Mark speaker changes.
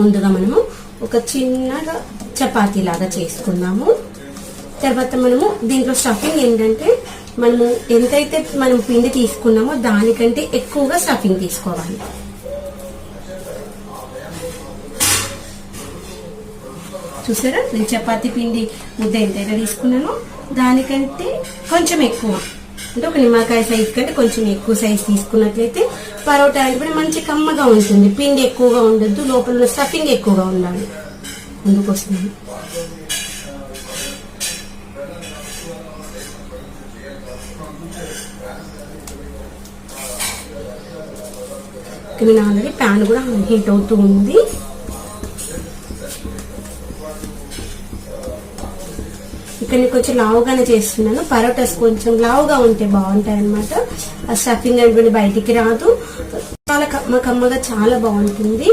Speaker 1: ముందుగా మనము ఒక చిన్నగా చపాతీ లాగా చేసుకుందాము. తర్వాత మనము దీంట్లో స్టఫింగ్ ఏంటంటే మనము ఎంతైతే మనం పిండి తీసుకున్నామో దానికంటే ఎక్కువగా స్టఫింగ్ తీసుకోవాలి. చూసారా, నేను చపాతీ పిండి ముద్ద ఎంతైతే తీసుకున్నానో దానికంటే కొంచెం ఎక్కువ, అంటే ఒక నిమ్మకాయ సైజ్ కంటే కొంచెం ఎక్కువ సైజ్ తీసుకున్నట్లయితే పరోటా అంటే మంచి కమ్మగా ఉంటుంది. పిండి ఎక్కువగా ఉండొద్దు, లోపల స్టఫింగ్ ఎక్కువగా ఉండాలి. అందుకోసం నేను ఆల్రెడీ ప్యాన్ కూడా హీట్ అవుతూ ఉంది. ఇక్కడ నేను కొంచెం లావుగానే చేస్తున్నాను. పరోటాస్ కొంచెం లావుగా ఉంటే బాగుంటాయి అనమాట. ఆ స్టఫింగ్ అనేది బయటికి రాదు, చాలా కమ్మగా చాలా బాగుంటుంది.